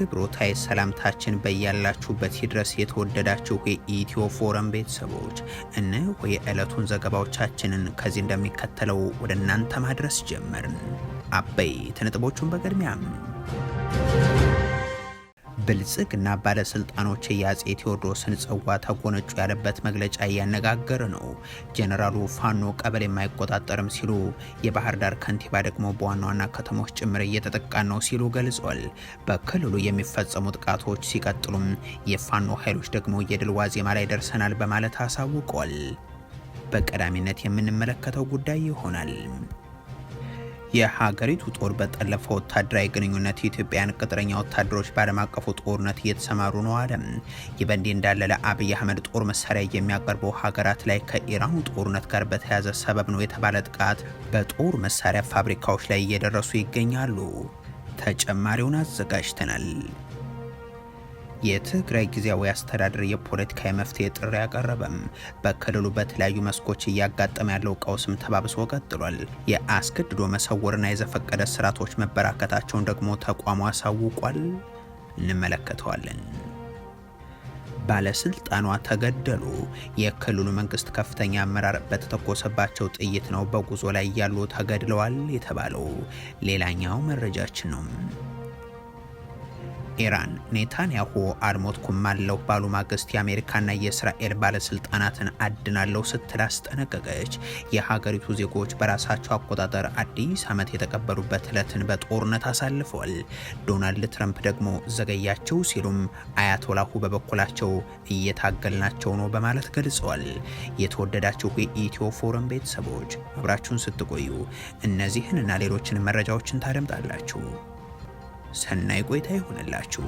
አክብሮታይ ሰላምታችን በያላችሁበት ይድረስ የተወደዳችሁ የኢትዮ ፎረም ቤተሰቦች እነሆ የዕለቱን ዘገባዎቻችንን ከዚህ እንደሚከተለው ወደ እናንተ ማድረስ ጀመርን። አበይት ነጥቦቹን በቅድሚያም ብልጽግና ባለስልጣኖች የአፄ ቴዎድሮስን ጽዋ ተጎነጩ ያለበት መግለጫ እያነጋገረ ነው። ጄኔራሉ ፋኖ ቀበሌ የማይቆጣጠርም ሲሉ፣ የባህር ዳር ከንቲባ ደግሞ በዋና ዋና ከተሞች ጭምር እየተጠቃን ነው ሲሉ ገልጿል። በክልሉ የሚፈጸሙ ጥቃቶች ሲቀጥሉም የፋኖ ኃይሎች ደግሞ የድል ዋዜማ ላይ ደርሰናል በማለት አሳውቋል። በቀዳሚነት የምንመለከተው ጉዳይ ይሆናል። የሀገሪቱ ጦር በጠለፈው ወታደራዊ ግንኙነት የኢትዮጵያን ቅጥረኛ ወታደሮች በዓለም አቀፉ ጦርነት እየተሰማሩ ነው አለ። ይህ በእንዲህ እንዳለ ለአብይ አህመድ ጦር መሳሪያ የሚያቀርበው ሀገራት ላይ ከኢራኑ ጦርነት ጋር በተያያዘ ሰበብ ነው የተባለ ጥቃት በጦር መሳሪያ ፋብሪካዎች ላይ እየደረሱ ይገኛሉ። ተጨማሪውን አዘጋጅተናል። የትግራይ ጊዜያዊ አስተዳደር የፖለቲካዊ መፍትሄ ጥሪ ያቀረበም። በክልሉ በተለያዩ መስኮች እያጋጠመ ያለው ቀውስም ተባብሶ ቀጥሏል። የአስገድዶ መሰወርና የዘፈቀደ ስርዓቶች መበራከታቸውን ደግሞ ተቋሙ አሳውቋል። እንመለከተዋለን። ባለስልጣኗ ተገደሉ። የክልሉ መንግስት ከፍተኛ አመራር በተተኮሰባቸው ጥይት ነው በጉዞ ላይ ያሉ ተገድለዋል የተባለው ሌላኛው መረጃችን ነው። ኢራን ኔታንያሁ አልሞትኩም አለሁ ባሉ ማግስት የአሜሪካና የእስራኤል ባለስልጣናትን አድናለሁ ስትል አስጠነቀቀች። የሀገሪቱ ዜጎች በራሳቸው አቆጣጠር አዲስ ዓመት የተቀበሉበት ዕለትን በጦርነት አሳልፈዋል። ዶናልድ ትራምፕ ደግሞ ዘገያቸው ሲሉም አያቶላሁ በበኩላቸው እየታገልናቸው ነው በማለት ገልጸዋል። የተወደዳችሁ የኢትዮ ፎረም ቤተሰቦች አብራችሁን ስትቆዩ እነዚህንና ሌሎችን መረጃዎችን ታደምጣላችሁ። ሰናይ ቆይታ ይሆንላችሁ።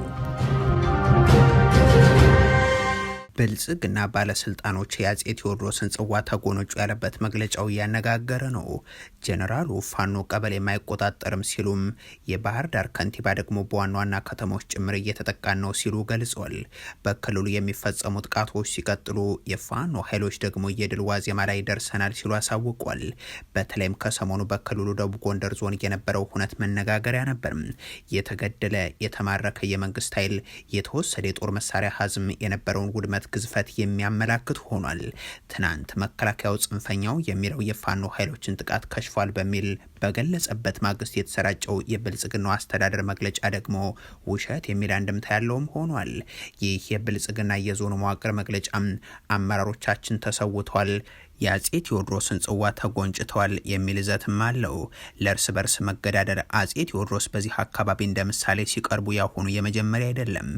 ብልጽግና ባለስልጣኖች የአፄ ቴዎድሮስን ጽዋ ተጎነጩ ያለበት መግለጫው እያነጋገረ ነው። ጄኔራሉ ፋኖ ቀበሌ የማይቆጣጠርም ሲሉም፣ የባህር ዳር ከንቲባ ደግሞ በዋና ዋና ከተሞች ጭምር እየተጠቃን ነው ሲሉ ገልጿል። በክልሉ የሚፈጸሙ ጥቃቶች ሲቀጥሉ የፋኖ ኃይሎች ደግሞ የድል ዋዜማ ላይ ደርሰናል ሲሉ አሳውቋል። በተለይም ከሰሞኑ በክልሉ ደቡብ ጎንደር ዞን የነበረው ሁነት መነጋገሪያ ነበር። የተገደለ የተማረከ የመንግስት ኃይል የተወሰደ የጦር መሳሪያ ሀዝም የነበረውን ውድመት ግዝፈት የሚያመላክት ሆኗል። ትናንት መከላከያው ጽንፈኛው የሚለው የፋኖ ኃይሎችን ጥቃት ከሽፏል በሚል በገለጸበት ማግስት የተሰራጨው የብልጽግናው አስተዳደር መግለጫ ደግሞ ውሸት የሚል አንድምታ ያለውም ሆኗል። ይህ የብልጽግና የዞኑ መዋቅር መግለጫም አመራሮቻችን ተሰውተዋል፣ የአፄ ቴዎድሮስን ጽዋ ተጎንጭተዋል የሚል ይዘትም አለው። ለእርስ በርስ መገዳደር አፄ ቴዎድሮስ በዚህ አካባቢ እንደ ምሳሌ ሲቀርቡ ያሁኑ የመጀመሪያ አይደለም።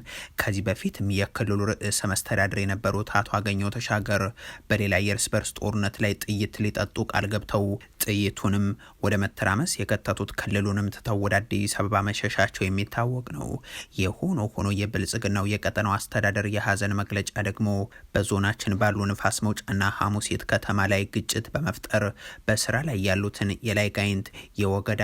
ከዚህ በፊትም የክልሉ ርዕሰ መስተዳድር የነበሩት አቶ አገኘሁ ተሻገር በሌላ የእርስ በርስ ጦርነት ላይ ጥይት ሊጠጡ ቃል ገብተው ጥይቱንም ወደ መተራመስ የከተቱት ክልሉንም ትተው ወደ አዲስ አበባ መሸሻቸው የሚታወቅ ነው። የሆኖ ሆኖ የብልጽግናው የቀጠናው አስተዳደር የሀዘን መግለጫ ደግሞ በዞናችን ባሉ ንፋስ መውጫና ሐሙሲት ከተማ ላይ ግጭት በመፍጠር በስራ ላይ ያሉትን የላይ ጋይንት፣ የወገዳ፣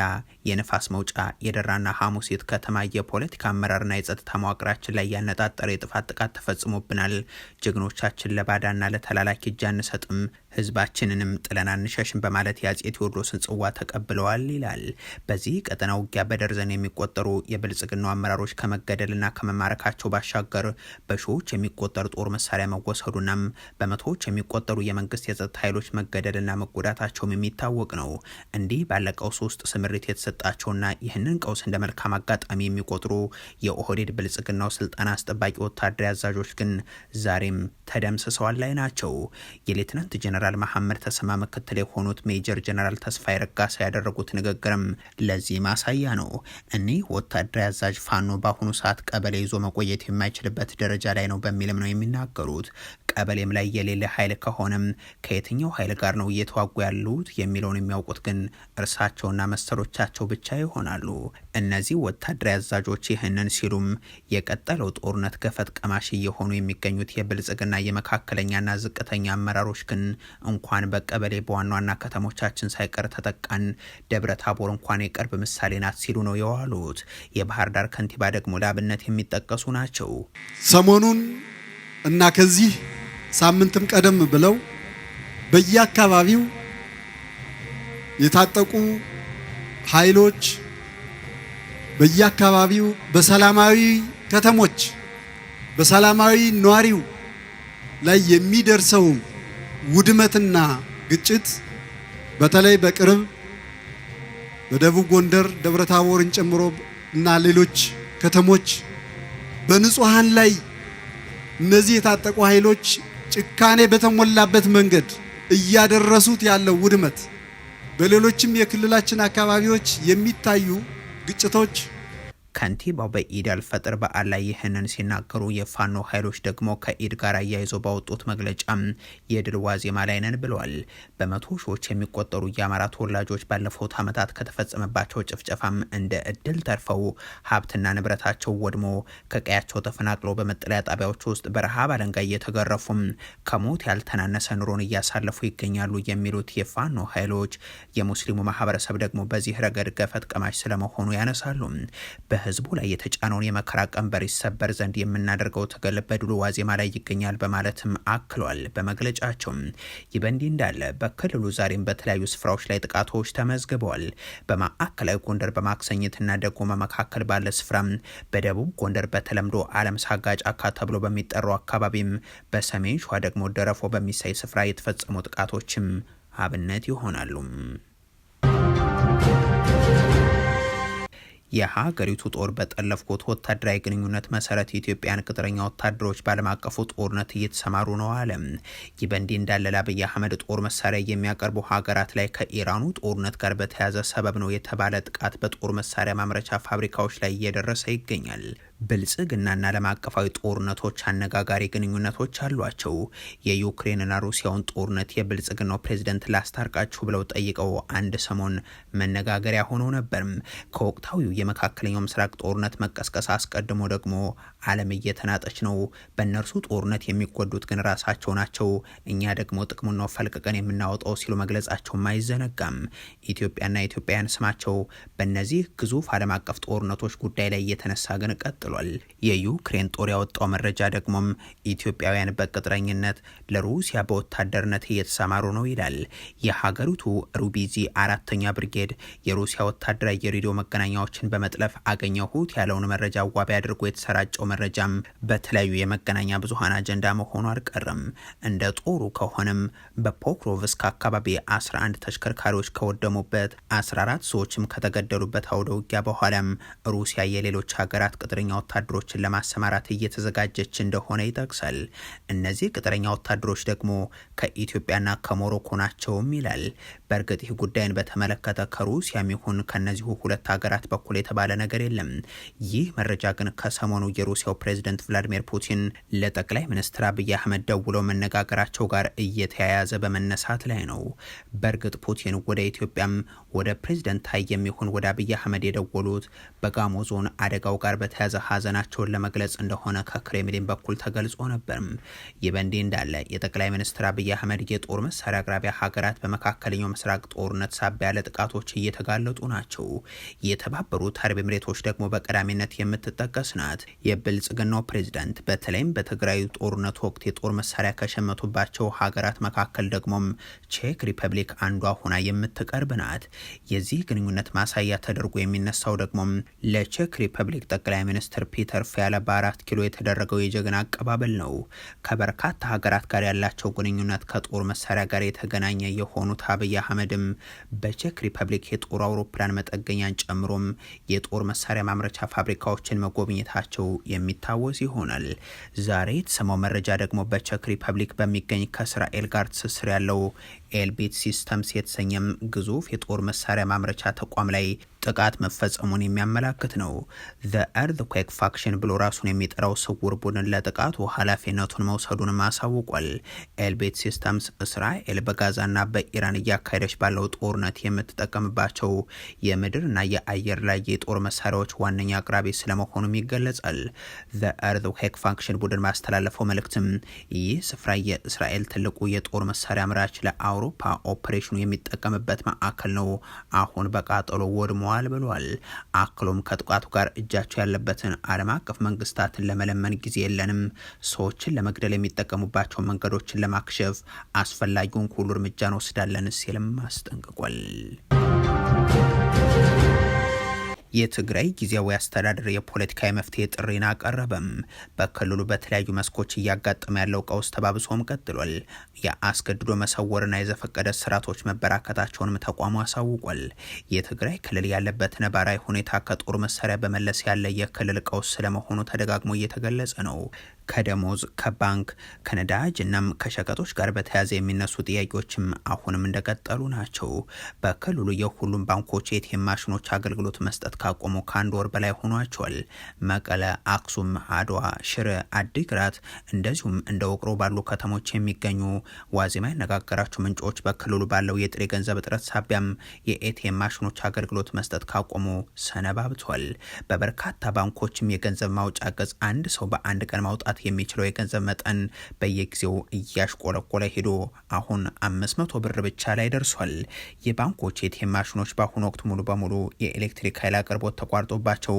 የንፋስ መውጫ፣ የደራና ሐሙሲት ከተማ የፖለቲካ አመራርና የጸጥታ መዋቅራችን ላይ ያነጣጠረ የጥፋት ጥቃት ተፈጽሞብናል። ጀግኖቻችን ለባዳና ለተላላኪ እጅ አንሰጥም፣ ህዝባችንንም ጥለን አንሸሽም በማለት የአፄ ቴዎድሮስን ጽዋ ተቀብለዋል ይላል። በዚህ ቀጠና ውጊያ በደርዘን የሚቆጠሩ የብልጽግናው አመራሮች ከመገደልና ከመማረካቸው ባሻገር በሺዎች የሚቆጠሩ ጦር መሳሪያ መወሰዱናም በመቶዎች የሚቆጠሩ የመንግስት የጸጥታ ኃይሎች መገደልና መጎዳታቸውም የሚታወቅ ነው። እንዲህ ባለ ቀውስ ውስጥ ስምሪት የተሰጣቸውና ይህንን ቀውስ እንደ መልካም አጋጣሚ የሚቆጥሩ የኦህዴድ ብልጽግናው ስልጣን አስጠባቂ ወታደራዊ አዛዦች ግን ዛሬም ተደምስሰዋል ላይ ናቸው። የሌትናንት ጀነራል መሐመድ ተሰማ ምክትል የሆኑት ሜጀር ጀነራል ተስፋዬ ረጋሳ ያደረጉት ንግግርም ለዚህ ማሳያ ነው። እኒህ ወታደራዊ አዛዥ ፋኖ በአሁኑ ሰዓት ቀበሌ ይዞ መቆየት የማይችልበት ደረጃ ላይ ነው በሚልም ነው የሚናገሩት። ቀበሌም ላይ የሌለ ኃይል ከሆነም ከየትኛው ኃይል ጋር ነው እየተዋጉ ያሉት የሚለውን የሚያውቁት ግን እርሳቸውና መሰሎቻቸው ብቻ ይሆናሉ። እነዚህ ወታደራዊ አዛዦች ይህንን ሲሉም የቀጠለው ጦርነት ገፈት ቀማሽ እየሆኑ የሚገኙት የብልጽግና የመካከለኛና ዝቅተኛ አመራሮች ግን እንኳን በቀበሌ በዋና ዋና ከተሞቻችን ሳይቀር ተጠቃን፣ ደብረ ታቦር እንኳን የቅርብ ምሳሌ ናት ሲሉ ነው የዋሉት። የባህር ዳር ከንቲባ ደግሞ ለአብነት የሚጠቀሱ ናቸው። ሰሞኑን እና ከዚህ ሳምንትም ቀደም ብለው በየአካባቢው የታጠቁ ኃይሎች በየአካባቢው በሰላማዊ ከተሞች በሰላማዊ ኗሪው ላይ የሚደርሰው ውድመትና ግጭት በተለይ በቅርብ በደቡብ ጎንደር ደብረታቦርን ጨምሮ እና ሌሎች ከተሞች በንጹሃን ላይ እነዚህ የታጠቁ ኃይሎች ጭካኔ በተሞላበት መንገድ እያደረሱት ያለው ውድመት በሌሎችም የክልላችን አካባቢዎች የሚታዩ ግጭቶች ከንቲባው በኢድ አልፈጥር በዓል ላይ ይህንን ሲናገሩ የፋኖ ኃይሎች ደግሞ ከኢድ ጋር አያይዘው ባወጡት መግለጫ የድል ዋዜማ ላይ ነን ብለዋል። በመቶ ሺዎች የሚቆጠሩ የአማራ ተወላጆች ባለፉት ዓመታት ከተፈጸመባቸው ጭፍጨፋም እንደ እድል ተርፈው ሀብትና ንብረታቸው ወድሞ ከቀያቸው ተፈናቅለው በመጠለያ ጣቢያዎች ውስጥ በረሃብ አለንጋ እየተገረፉም ከሞት ያልተናነሰ ኑሮን እያሳለፉ ይገኛሉ የሚሉት የፋኖ ኃይሎች የሙስሊሙ ማህበረሰብ ደግሞ በዚህ ረገድ ገፈት ቀማሽ ስለመሆኑ ያነሳሉ። በህዝቡ ላይ የተጫነውን የመከራ ቀንበር ይሰበር ዘንድ የምናደርገው ትግል በድሉ ዋዜማ ላይ ይገኛል በማለትም አክሏል። በመግለጫቸው ይህ በእንዲህ እንዳለ በክልሉ ዛሬም በተለያዩ ስፍራዎች ላይ ጥቃቶች ተመዝግበዋል። በማዕከላዊ ጎንደር በማክሰኝትና ደጎማ መካከል ባለ ስፍራ፣ በደቡብ ጎንደር በተለምዶ አለም ሳጋ ጫካ ተብሎ በሚጠራው አካባቢም፣ በሰሜን ሸዋ ደግሞ ደረፎ በሚሳይ ስፍራ የተፈጸሙ ጥቃቶችም አብነት ይሆናሉ። የሀገሪቱ ጦር በጠለፍኩት ወታደራዊ ግንኙነት መሰረት የኢትዮጵያን ቅጥረኛ ወታደሮች ባለም አቀፉ ጦርነት እየተሰማሩ ነው አለ። ይህ በእንዲህ እንዳለ ለአብይ አህመድ ጦር መሳሪያ የሚያቀርቡ ሀገራት ላይ ከኢራኑ ጦርነት ጋር በተያያዘ ሰበብ ነው የተባለ ጥቃት በጦር መሳሪያ ማምረቻ ፋብሪካዎች ላይ እየደረሰ ይገኛል። ብልጽግናና ዓለም አቀፋዊ ጦርነቶች አነጋጋሪ ግንኙነቶች አሏቸው። የዩክሬንና ሩሲያውን ጦርነት የብልጽግናው ፕሬዝደንት ላስታርቃችሁ ብለው ጠይቀው አንድ ሰሞን መነጋገሪያ ሆኖ ነበር። ከወቅታዊው የመካከለኛው ምስራቅ ጦርነት መቀስቀስ አስቀድሞ ደግሞ ዓለም እየተናጠች ነው፣ በእነርሱ ጦርነት የሚጎዱት ግን ራሳቸው ናቸው፣ እኛ ደግሞ ጥቅሙን ነው ፈልቅቀን የምናወጣው ሲሉ መግለጻቸውም አይዘነጋም። ኢትዮጵያና ኢትዮጵያውያን ስማቸው በእነዚህ ግዙፍ ዓለም አቀፍ ጦርነቶች ጉዳይ ላይ እየተነሳ ግን ቀጥሏል። የዩክሬን ጦር ያወጣው መረጃ ደግሞም ኢትዮጵያውያን በቅጥረኝነት ለሩሲያ በወታደርነት እየተሰማሩ ነው ይላል። የሀገሪቱ ሩቢዚ 4ኛ ብርጌድ የሩሲያ ወታደራዊ የሬዲዮ መገናኛዎችን በመጥለፍ አገኘሁት ያለውን መረጃ ዋቢ አድርጎ የተሰራጨው መረጃም በተለያዩ የመገናኛ ብዙሃን አጀንዳ መሆኑ አልቀረም። እንደ ጦሩ ከሆነም በፖክሮቭስክ አካባቢ 11 ተሽከርካሪዎች ከወደሙበት 14 ሰዎችም ከተገደሉበት አውደ ውጊያ በኋላም ሩሲያ የሌሎች ሀገራት ቅጥረኛ ወታደሮችን ለማሰማራት እየተዘጋጀች እንደሆነ ይጠቅሳል። እነዚህ ቅጥረኛ ወታደሮች ደግሞ ከኢትዮጵያና ከሞሮኮ ናቸውም ይላል። በእርግጥ ይህ ጉዳይን በተመለከተ ከሩሲያም ይሁን ከነዚሁ ሁለት ሀገራት በኩል የተባለ ነገር የለም። ይህ መረጃ ግን ከሰሞኑ የሩሲያው ፕሬዝደንት ቭላዲሚር ፑቲን ለጠቅላይ ሚኒስትር አብይ አህመድ ደውለው መነጋገራቸው ጋር እየተያያዘ በመነሳት ላይ ነው። በእርግጥ ፑቲን ወደ ኢትዮጵያም ወደ ፕሬዝደንት ታዬም ይሁን ወደ አብይ አህመድ የደወሉት በጋሞ ዞን አደጋው ጋር በተያያዘ ሀዘናቸውን ለመግለጽ እንደሆነ ከክሬምሊን በኩል ተገልጾ ነበር። ይህ በእንዲህ እንዳለ የጠቅላይ ሚኒስትር አብይ አህመድ የጦር መሳሪያ አቅራቢ ሀገራት በመካከለኛው ምስራቅ ጦርነት ሳቢያ ለጥቃቶች እየተጋለጡ ናቸው። የተባበሩት አረብ ኤምሬቶች ደግሞ በቀዳሚነት የምትጠቀስ ናት። የብልጽግናው ፕሬዝዳንት በተለይም በትግራይ ጦርነት ወቅት የጦር መሳሪያ ከሸመቱባቸው ሀገራት መካከል ደግሞም ቼክ ሪፐብሊክ አንዷ ሆና የምትቀርብ ናት። የዚህ ግንኙነት ማሳያ ተደርጎ የሚነሳው ደግሞም ለቼክ ሪፐብሊክ ጠቅላይ ሚኒስትር ፒተር ፊያለ በ4 ኪሎ የተደረገው የጀግና አቀባበል ነው። ከበርካታ ሀገራት ጋር ያላቸው ግንኙነት ከጦር መሳሪያ ጋር የተገናኘ የሆኑት አብይ አህመድም በቼክ ሪፐብሊክ የጦር አውሮፕላን መጠገኛን ጨምሮም የጦር መሳሪያ ማምረቻ ፋብሪካዎችን መጎብኘታቸው የሚታወስ ይሆናል። ዛሬ የተሰማው መረጃ ደግሞ በቼክ ሪፐብሊክ በሚገኝ ከእስራኤል ጋር ትስስር ያለው ኤልቢት ሲስተምስ የተሰኘም ግዙፍ የጦር መሳሪያ ማምረቻ ተቋም ላይ ጥቃት መፈጸሙን የሚያመላክት ነው። ዘ ኤርዝኩዌክ ፋክሽን ብሎ ራሱን የሚጠራው ስውር ቡድን ለጥቃቱ ኃላፊነቱን መውሰዱንም አሳውቋል። ኤልቤት ሲስተምስ እስራኤል በጋዛና በኢራን እያካሄደች ባለው ጦርነት የምትጠቀምባቸው የምድርና የአየር ላይ የጦር መሳሪያዎች ዋነኛ አቅራቢ ስለመሆኑም ይገለጻል። ዘ ኤርዝኩዌክ ፋክሽን ቡድን ማስተላለፈው መልእክትም ይህ ስፍራ የእስራኤል ትልቁ የጦር መሳሪያ አምራች ለአውሮፓ ኦፕሬሽኑ የሚጠቀምበት ማዕከል ነው፣ አሁን በቃጠሎ ወድሟል ብሏል። አክሎም ከጥቃቱ ጋር እጃቸው ያለበትን ዓለም አቀፍ መንግስታትን ለመለመን ጊዜ የለንም፣ ሰዎችን ለመግደል የሚጠቀሙባቸው መንገዶችን ለማክሸፍ አስፈላጊውን ሁሉ እርምጃ እንወስዳለን ሲልም አስጠንቅቋል። የትግራይ ጊዜያዊ አስተዳደር የፖለቲካዊ መፍትሄ ጥሪን አቀረበም። በክልሉ በተለያዩ መስኮች እያጋጠመ ያለው ቀውስ ተባብሶም ቀጥሏል። የአስገድዶ መሰወርና የዘፈቀደ ስርዓቶች መበራከታቸውንም ተቋሙ አሳውቋል። የትግራይ ክልል ያለበት ነባራዊ ሁኔታ ከጦር መሳሪያ በመለስ ያለ የክልል ቀውስ ስለመሆኑ ተደጋግሞ እየተገለጸ ነው። ከደሞዝ፣ ከባንክ፣ ከነዳጅ እናም ከሸቀጦች ጋር በተያያዘ የሚነሱ ጥያቄዎችም አሁንም እንደቀጠሉ ናቸው። በክልሉ የሁሉም ባንኮች የኤቲኤም ማሽኖች አገልግሎት መስጠት ካቆሙ ከአንድ ወር በላይ ሆኗቸዋል። መቀለ፣ አክሱም፣ አድዋ፣ ሽረ፣ አዲግራት እንደዚሁም እንደ ውቅሮ ባሉ ከተሞች የሚገኙ ዋዜማ ያነጋገራቸው ምንጮች በክልሉ ባለው የጥሬ ገንዘብ እጥረት ሳቢያም የኤቲኤም ማሽኖች አገልግሎት መስጠት ካቆሙ ሰነባብቷል። በበርካታ ባንኮችም የገንዘብ ማውጫ ገጽ አንድ ሰው በአንድ ቀን ማውጣት የሚችለው የገንዘብ መጠን በየጊዜው እያሽቆለቆለ ሄዶ አሁን 500 ብር ብቻ ላይ ደርሷል። የባንኮች የኤቲኤም ማሽኖች በአሁኑ ወቅት ሙሉ በሙሉ የኤሌክትሪክ ኃይል አቅርቦት ተቋርጦባቸው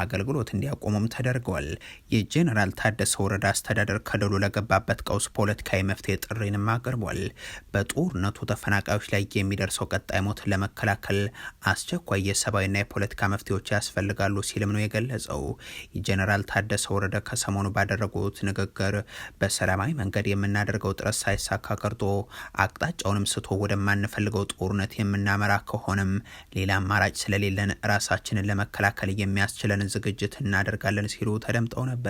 አገልግሎት እንዲያቆሙም ተደርገዋል። የጄኔራል ታደሰ ወረዳ አስተዳደር ክልሉ ለገባበት ቀውስ ፖለቲካዊ መፍትሄ ጥሪንም አቅርቧል። በጦርነቱ ተፈናቃዮች ላይ የሚደርሰው ቀጣይ ሞት ለመከላከል አስቸኳይ የሰብአዊና የፖለቲካ መፍትሄዎች ያስፈልጋሉ ሲልም ነው የገለጸው። የጄኔራል ታደሰ ወረዳ ከሰሞኑ ባደረጉት ንግግር በሰላማዊ መንገድ የምናደርገው ጥረት ሳይሳካ ቀርቶ አቅጣጫውንም ስቶ ወደማንፈልገው ጦርነት የምናመራ ከሆነም ሌላ አማራጭ ስለሌለን ራሳችንን ለመከላከል የሚያስችለን ዝግጅት እናደርጋለን ሲሉ ተደምጠው ነበር።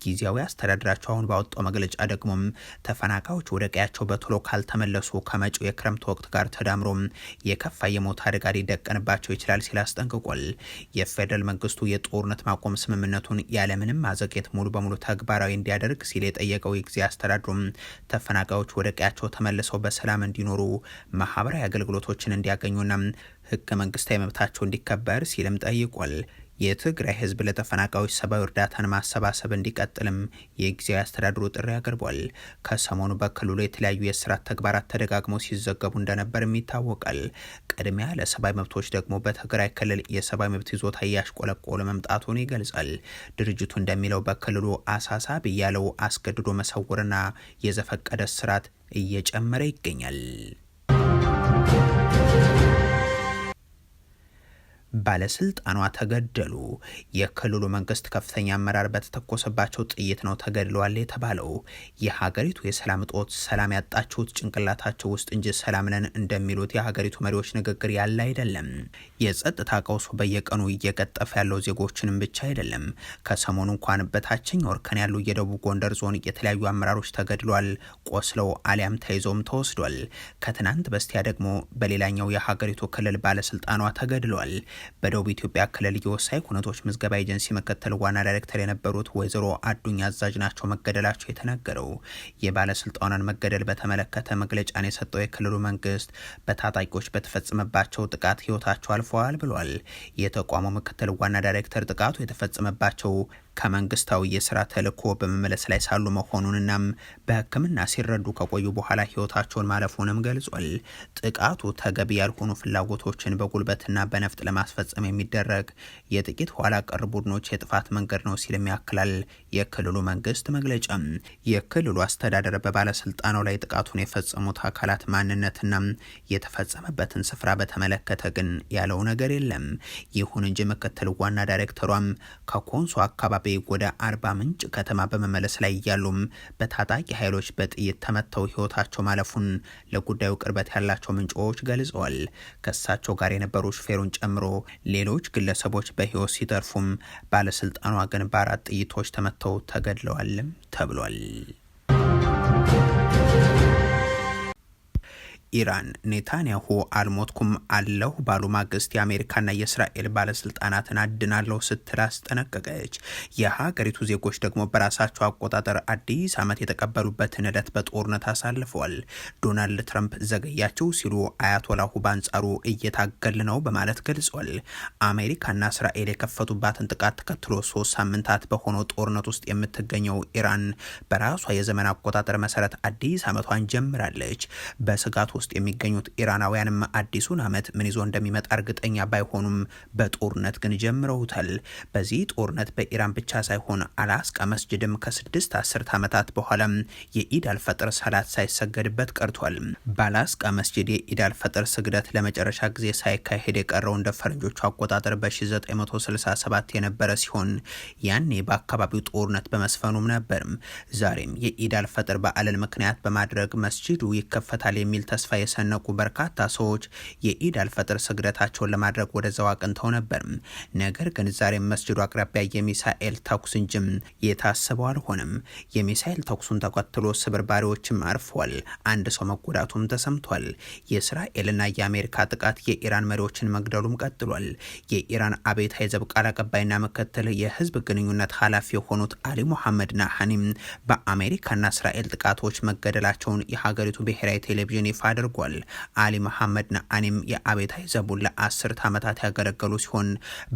ጊዜያዊ አስተዳደራቸው አሁን ባወጣው መግለጫ ደግሞም ተፈናቃዮች ወደ ቀያቸው በቶሎ ካልተመለሱ ከመጪው የክረምት ወቅት ጋር ተዳምሮ የከፋ የሞት አደጋ ሊደቀንባቸው ይችላል ሲል አስጠንቅቋል። የፌደራል መንግስቱ የጦርነት ማቆም ስምምነቱን ያለምንም ማዘግየት ሙሉ በሙሉ ተግባራዊ እንዲያደርግ ሲል የጠየቀው የጊዜ አስተዳድሩም ተፈናቃዮች ወደ ቀያቸው ተመልሰው በሰላም እንዲኖሩ ማህበራዊ አገልግሎቶችን እንዲያገኙና ህገ መንግስታዊ መብታቸው እንዲከበር ሲልም ጠይቋል። የትግራይ ህዝብ ለተፈናቃዮች ሰብአዊ እርዳታን ማሰባሰብ እንዲቀጥልም የጊዜያዊ አስተዳድሩ ጥሪ አቅርቧል። ከሰሞኑ በክልሉ የተለያዩ የስራት ተግባራት ተደጋግመው ሲዘገቡ እንደነበርም ይታወቃል። ቅድሚያ ለሰብአዊ መብቶች ደግሞ በትግራይ ክልል የሰብአዊ መብት ይዞታ እያሽቆለቆለ መምጣቱን ይገልጻል። ድርጅቱ እንደሚለው በክልሉ አሳሳቢ ያለው አስገድዶ መሰወርና የዘፈቀደ ስርዓት እየጨመረ ይገኛል። ባለስልጣኗ ተገደሉ። የክልሉ መንግስት ከፍተኛ አመራር በተተኮሰባቸው ጥይት ነው ተገድለዋል የተባለው። የሀገሪቱ የሰላም እጦት ሰላም ያጣችሁት ጭንቅላታቸው ውስጥ እንጂ ሰላም ነን እንደሚሉት የሀገሪቱ መሪዎች ንግግር ያለ አይደለም። የጸጥታ ቀውሱ በየቀኑ እየቀጠፈ ያለው ዜጎችንም ብቻ አይደለም። ከሰሞኑ እንኳን በታችኛው እርከን ያሉ የደቡብ ጎንደር ዞን የተለያዩ አመራሮች ተገድሏል፣ ቆስለው አሊያም ተይዘውም ተወስዷል። ከትናንት በስቲያ ደግሞ በሌላኛው የሀገሪቱ ክልል ባለስልጣኗ ተገድሏል። በደቡብ ኢትዮጵያ ክልል የወሳኝ ኩነቶች ምዝገባ ኤጀንሲ ምክትል ዋና ዳይሬክተር የነበሩት ወይዘሮ አዱኛ አዛዥ ናቸው መገደላቸው የተነገረው። የባለስልጣናን መገደል በተመለከተ መግለጫን የሰጠው የክልሉ መንግስት በታጣቂዎች በተፈጸመባቸው ጥቃት ህይወታቸው አልፈዋል ብሏል። የተቋሙ ምክትል ዋና ዳይሬክተር ጥቃቱ የተፈጸመባቸው ከመንግስታዊ የስራ ተልዕኮ በመመለስ ላይ ሳሉ መሆኑንናም በሕክምና ሲረዱ ከቆዩ በኋላ ህይወታቸውን ማለፉንም ገልጿል። ጥቃቱ ተገቢ ያልሆኑ ፍላጎቶችን በጉልበትና በነፍጥ ለማስፈጸም የሚደረግ የጥቂት ኋላ ቀር ቡድኖች የጥፋት መንገድ ነው ሲልም ያክላል የክልሉ መንግስት መግለጫ። የክልሉ አስተዳደር በባለስልጣኑ ላይ ጥቃቱን የፈጸሙት አካላት ማንነትና የተፈጸመበትን ስፍራ በተመለከተ ግን ያለው ነገር የለም። ይሁን እንጂ ምክትል ዋና ዳይሬክተሯም ከኮንሶ አካባቢ ወደ አርባ ምንጭ ከተማ በመመለስ ላይ እያሉም በታጣቂ ኃይሎች በጥይት ተመተው ህይወታቸው ማለፉን ለጉዳዩ ቅርበት ያላቸው ምንጮች ገልጸዋል። ከሳቸው ጋር የነበሩ ሹፌሩን ጨምሮ ሌሎች ግለሰቦች በህይወት ሲተርፉም ባለስልጣኗ ግን በአራት ጥይቶች ተመተው ተገድለዋል ተብሏል። ኢራን ኔታንያሁ አልሞትኩም አለሁ ባሉ ማግስት የአሜሪካና የእስራኤል ባለስልጣናትን አድናለሁ ስትል አስጠነቀቀች። የሀገሪቱ ዜጎች ደግሞ በራሳቸው አቆጣጠር አዲስ ዓመት የተቀበሉበትን ዕለት በጦርነት አሳልፈዋል። ዶናልድ ትራምፕ ዘገያቸው ሲሉ አያቶላሁ በአንጻሩ እየታገል ነው በማለት ገልጿል። አሜሪካና እስራኤል የከፈቱባትን ጥቃት ተከትሎ 3 ሳምንታት በሆነው ጦርነት ውስጥ የምትገኘው ኢራን በራሷ የዘመን አቆጣጠር መሰረት አዲስ ዓመቷን ጀምራለች። በስጋት ውስጥ የሚገኙት ኢራናውያንም አዲሱን ዓመት ምን ይዞ እንደሚመጣ እርግጠኛ ባይሆኑም በጦርነት ግን ጀምረውታል። በዚህ ጦርነት በኢራን ብቻ ሳይሆን አላስቃ መስጅድም ከ6 አስርት ዓመታት በኋላ የኢድ አልፈጥር ሰላት ሳይሰገድበት ቀርቷል። በአላስቃ መስጅድ የኢድ አልፈጥር ስግደት ለመጨረሻ ጊዜ ሳይካሄድ የቀረው እንደ ፈረንጆቹ አቆጣጠር በ1967 የነበረ ሲሆን ያኔ በአካባቢው ጦርነት በመስፈኑም ነበር። ዛሬም የኢድ አልፈጥር በዓልን ምክንያት በማድረግ መስጂዱ ይከፈታል የሚል ተስፋ የሰነቁ በርካታ ሰዎች የኢድ አልፈጥር ስግደታቸውን ለማድረግ ወደዛው አቅንተው ነበር። ነገር ግን ዛሬም መስጂዱ አቅራቢያ የሚሳኤል ተኩስ እንጂም የታሰበው አልሆነም። የሚሳኤል ተኩሱን ተከትሎ ስብርባሪዎችም አርፏል። አንድ ሰው መጎዳቱም ተሰምቷል። የእስራኤልና የአሜሪካ ጥቃት የኢራን መሪዎችን መግደሉም ቀጥሏል። የኢራን አብዮታዊ ዘብ ቃል አቀባይና ምክትል የህዝብ ግንኙነት ኃላፊ የሆኑት አሊ ሙሐመድ ናሃኒም በአሜሪካና እስራኤል ጥቃቶች መገደላቸውን የሀገሪቱ ብሔራዊ ቴሌቪዥን ይፋ አድርጓል። አሊ መሐመድ ናአኒም የአብዮታዊ ዘቡን ለ10 ዓመታት ያገለገሉ ሲሆን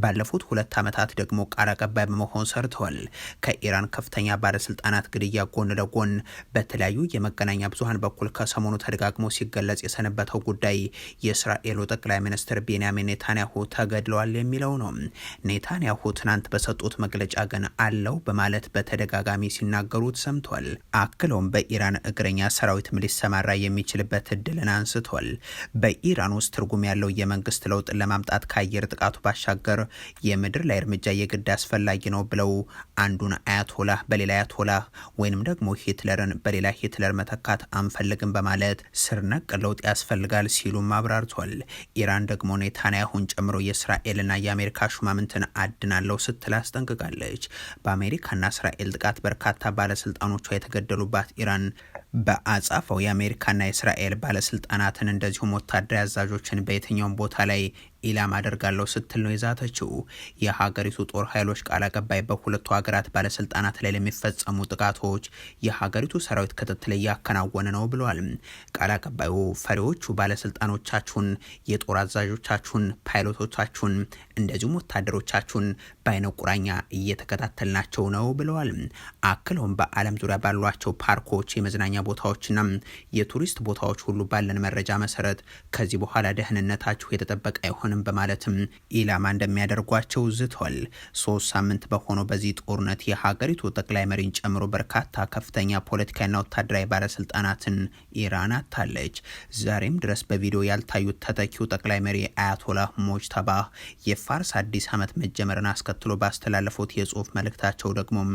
ባለፉት 2 ዓመታት ደግሞ ቃል አቀባይ በመሆን ሰርተዋል። ከኢራን ከፍተኛ ባለስልጣናት ግድያ ጎን ለጎን በተለያዩ የመገናኛ ብዙሃን በኩል ከሰሞኑ ተደጋግሞ ሲገለጽ የሰነበተው ጉዳይ የእስራኤሉ ጠቅላይ ሚኒስትር ቤንያሚን ኔታንያሁ ተገድለዋል የሚለው ነው። ኔታንያሁ ትናንት በሰጡት መግለጫ ግን አለው በማለት በተደጋጋሚ ሲናገሩት ሰምቷል። አክለውም በኢራን እግረኛ ሰራዊትም ሊሰማራ የሚችልበት እድልን አንስቷል። በኢራን ውስጥ ትርጉም ያለው የመንግስት ለውጥን ለማምጣት ከአየር ጥቃቱ ባሻገር የምድር ላይ እርምጃ የግድ አስፈላጊ ነው ብለው አንዱን አያቶላህ በሌላ አያቶላህ ወይንም ደግሞ ሂትለርን በሌላ ሂትለር መተካት አንፈልግም በማለት ስር ነቀል ለውጥ ያስፈልጋል ሲሉም አብራርቷል። ኢራን ደግሞ ኔታንያሁን ጨምሮ የእስራኤልና የአሜሪካ ሹማምንትን አድናለው ስትል አስጠንቅቃለች። በአሜሪካና እስራኤል ጥቃት በርካታ ባለስልጣኖቿ የተገደሉባት ኢራን በአጻፋው የአሜሪካና የእስራኤል ባለስልጣናትን እንደዚሁም ወታደራዊ አዛዦችን በየትኛውም ቦታ ላይ ኢላማ አደርጋለሁ ስትል ነው የዛተችው። የሀገሪቱ ጦር ኃይሎች ቃል አቀባይ በሁለቱ ሀገራት ባለስልጣናት ላይ ለሚፈጸሙ ጥቃቶች የሀገሪቱ ሰራዊት ክትትል እያከናወነ ነው ብለዋል። ቃል አቀባዩ ፈሪዎቹ ባለስልጣኖቻችሁን፣ የጦር አዛዦቻችሁን፣ ፓይሎቶቻችሁን እንደዚሁም ወታደሮቻችሁን በአይነ ቁራኛ እየተከታተልናቸው ነው ብለዋል። አክለውም በዓለም ዙሪያ ባሏቸው ፓርኮች፣ የመዝናኛ ቦታዎችና የቱሪስት ቦታዎች ሁሉ ባለን መረጃ መሰረት ከዚህ በኋላ ደህንነታችሁ የተጠበቀ አይሆንም በማለትም ኢላማ እንደሚያደርጓቸው ዝቷል። 3 ሳምንት በሆነው በዚህ ጦርነት የሀገሪቱ ጠቅላይ መሪን ጨምሮ በርካታ ከፍተኛ ፖለቲካና ወታደራዊ ባለስልጣናትን ኢራን አታለች። ዛሬም ድረስ በቪዲዮ ያልታዩት ተተኪው ጠቅላይ መሪ አያቶላህ ሞጅተባህ የፋርስ አዲስ ዓመት መጀመርን አስከትሎ ባስተላለፉት የጽሁፍ መልእክታቸው ደግሞም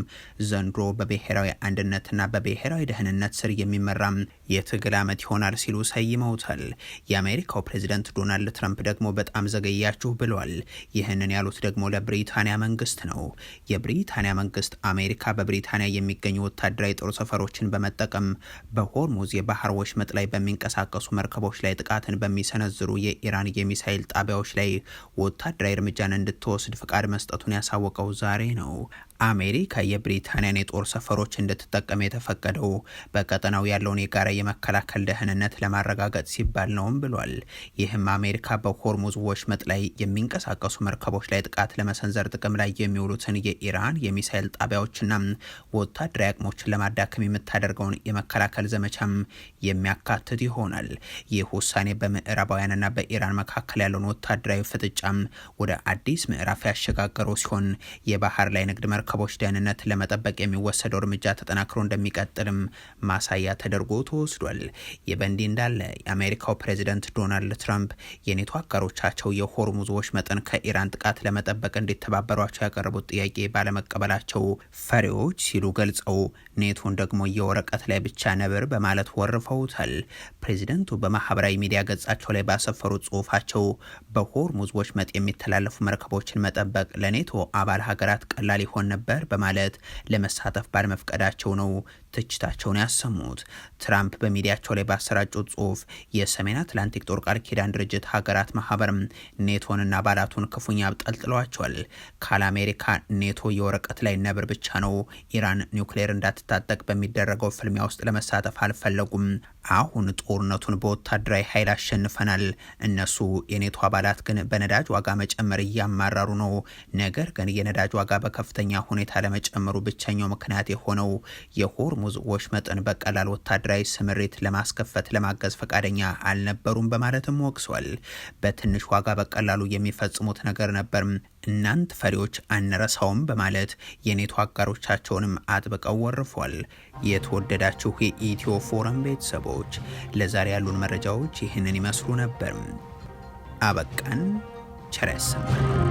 ዘንድሮ በብሔራዊ አንድነትና በብሔራዊ ደህንነት ስር የሚመራ የትግል ዓመት ይሆናል ሲሉ ሰይመውታል። የአሜሪካው ፕሬዚደንት ዶናልድ ትራምፕ ደግሞ በጣም ዘገያችሁ ብለዋል። ይህንን ያሉት ደግሞ ለብሪታንያ መንግስት ነው። የብሪታንያ መንግስት አሜሪካ በብሪታንያ የሚገኙ ወታደራዊ ጦር ሰፈሮችን በመጠቀም በሆርሙዝ የባህር ወሽመጥ ላይ በሚንቀሳቀሱ መርከቦች ላይ ጥቃትን በሚሰነዝሩ የኢራን የሚሳኤል ጣቢያዎች ላይ ወታደራዊ እርምጃን እንድትወስድ ፍቃድ መስጠቱን ያሳወቀው ዛሬ ነው። አሜሪካ የብሪታንያን የጦር ሰፈሮች እንድትጠቀም የተፈቀደው በቀጠናው ያለውን የጋራ የመከላከል ደህንነት ለማረጋገጥ ሲባል ነውም ብሏል። ይህም አሜሪካ በሆርሙዝ ወሽመጥ ላይ የሚንቀሳቀሱ መርከቦች ላይ ጥቃት ለመሰንዘር ጥቅም ላይ የሚውሉትን የኢራን የሚሳኤል ጣቢያዎችና ወታደራዊ አቅሞችን ለማዳከም የምታደርገውን የመከላከል ዘመቻም የሚያካትት ይሆናል። ይህ ውሳኔ በምዕራባውያንና በኢራን መካከል ያለውን ወታደራዊ ፍጥጫም ወደ አዲስ ምዕራፍ ያሸጋገረው ሲሆን የባህር ላይ ንግድ መርከቦች ደህንነት ለመጠበቅ የሚወሰደው እርምጃ ተጠናክሮ እንደሚቀጥልም ማሳያ ተደርጎ ተወስዷል። ይህ በእንዲህ እንዳለ የአሜሪካው ፕሬዚደንት ዶናልድ ትራምፕ የኔቶ አጋሮቻቸው የሆርሙዝ ወሽመጥን ከኢራን ጥቃት ለመጠበቅ እንዲተባበሯቸው ያቀረቡት ጥያቄ ባለመቀበላቸው ፈሪዎች ሲሉ ገልጸው ኔቶን ደግሞ የወረቀት ላይ ብቻ ነብር በማለት ወርፈውታል። ፕሬዚደንቱ በማህበራዊ ሚዲያ ገጻቸው ላይ ባሰፈሩት ጽሁፋቸው በሆርሙዝ ወሽመጥ የሚተላለፉ መርከቦችን መጠበቅ ለኔቶ አባል ሀገራት ቀላል ይሆን ነበር በማለት ለመሳተፍ ባለመፍቀዳቸው ነው ትችታቸውን ያሰሙት። ትራምፕ በሚዲያቸው ላይ ባሰራጩት ጽሁፍ የሰሜን አትላንቲክ ጦር ቃል ኪዳን ድርጅት ሀገራት ማህበርም ኔቶንና አባላቱን ክፉኛ አብጠልጥለዋቸዋል። ካለ አሜሪካ ኔቶ የወረቀት ላይ ነብር ብቻ ነው። ኢራን ኒውክሌር እንዳትታጠቅ በሚደረገው ፍልሚያ ውስጥ ለመሳተፍ አልፈለጉም። አሁን ጦርነቱን በወታደራዊ ኃይል አሸንፈናል። እነሱ የኔቶ አባላት ግን በነዳጅ ዋጋ መጨመር እያማራሩ ነው። ነገር ግን የነዳጅ ዋጋ በከፍተኛ ሁኔታ ለመጨመሩ ብቸኛው ምክንያት የሆነው የሆርሙዝ የሆርሙዝ ወሽመጥን በቀላል ወታደራዊ ስምሪት ለማስከፈት ለማገዝ ፈቃደኛ አልነበሩም በማለትም ወቅሷል። በትንሽ ዋጋ በቀላሉ የሚፈጽሙት ነገር ነበር፣ እናንት ፈሪዎች አንረሳውም በማለት የኔቶ አጋሮቻቸውንም አጥብቀው ወርፏል። የተወደዳችሁ የኢትዮ ፎረም ቤተሰቦች ለዛሬ ያሉን መረጃዎች ይህንን ይመስሉ ነበር። አበቃን። ቸር ያሰማን።